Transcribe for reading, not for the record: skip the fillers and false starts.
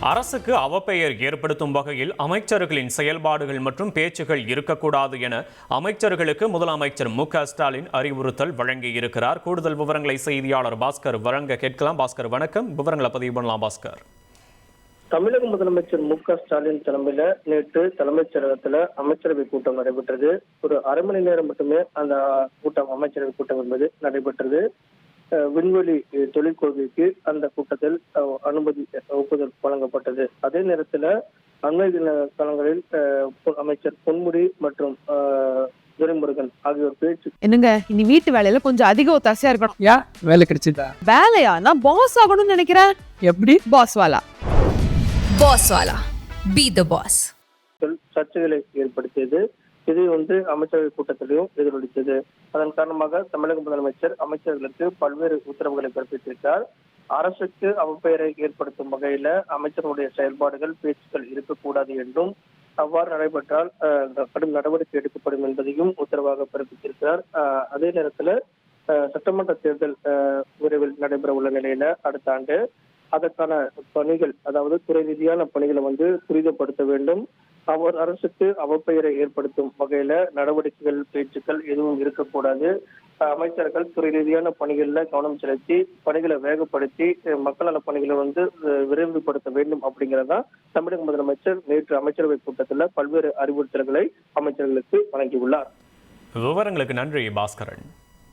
அரசுக்கு அவப்பெயர் ஏற்படுத்தும் வகையில் அமைச்சர்களின் செயல்பாடுகள் மற்றும் பேச்சுகள் இருக்கக்கூடாது என அமைச்சர்களுக்கு முதலமைச்சர் மு.க.ஸ்டாலின் அறிவுறுத்தல் வழங்கியிருக்கிறார். கூடுதல் விவரங்களை செய்தியாளர் பாஸ்கர் வழங்க கேட்கலாம். பாஸ்கர் வணக்கம், விவரங்களை பதிவு பண்ணலாம். பாஸ்கர், தமிழக முதலமைச்சர் மு.க.ஸ்டாலின் தலைமையில நேற்று தலைமைச் செயலகத்துல அமைச்சரவை கூட்டம் நடைபெற்றது. ஒரு அரை மணி நேரம் மட்டுமே அந்த கூட்டம், அமைச்சரவை கூட்டம் என்பது நடைபெற்றது. விண்வெளி தொழிற்கொள்கைக்கு அந்த கூட்டத்தில் அனுமதி ஒப்புதல் வழங்கப்பட்டது. அதே நேரத்தில் அண்மை காலங்களில் அமைச்சர் பொன்முடி மற்றும் துரைமுருகன் ஆகியோர் பேச்சு. என்னங்க, இனி வீட்டு வேலையில கொஞ்சம் அதிக ஒத்தாசையா இருக்கணும். யா வேலை கிடைச்சதா? வேலையா? நான் பாஸ் ஆகணும்னு நினைக்கிறேன். எப்படி? பாஸ் வாலா பி தி பாஸ். சர்ச்சைகளை ஏற்படுத்தியது. இது அமைச்சரவை கூட்டத்திலையும் எதிரொலித்தது. அதன் காரணமாக தமிழக முதலமைச்சர் அமைச்சர்களுக்கு பல்வேறு உத்தரவுகளை பிறப்பித்திருக்கிறார். அரசுக்கு அவப்பெயரை ஏற்படுத்தும் வகையில அமைச்சர்களுடைய செயல்பாடுகள், பேச்சுக்கள் இருக்கக்கூடாது என்றும், அவ்வாறு நடைபெற்றால் கடும் நடவடிக்கை எடுக்கப்படும் என்பதையும் உத்தரவாக பிறப்பித்திருக்கிறார். அதே நேரத்துல சட்டமன்ற தேர்தல் விரைவில் நடைபெற உள்ள நிலையில அடுத்த ஆண்டு அதற்கான பணிகள், அதாவது துறை ரீதியான பணிகளை துரிதப்படுத்த வேண்டும். அரசுக்கு அவப்பெயரை ஏற்படுத்தும் வகையில நடவடிக்கைகள், பேச்சுக்கள் எதுவும் இருக்கக்கூடாது. அமைச்சர்கள் துறை ரீதியான பணிகள்ல கவனம் செலுத்தி பணிகளை வேகப்படுத்தி மக்கள் நல பணிகளை விரைவுபடுத்த வேண்டும் அப்படிங்கிறதா தமிழக முதலமைச்சர் நேற்று அமைச்சரவை கூட்டத்தில் பல்வேறு அறிவுறுத்தல்களை அமைச்சர்களுக்கு வழங்கியுள்ளார். விவரங்களுக்கு நன்றி பாஸ்கரன்.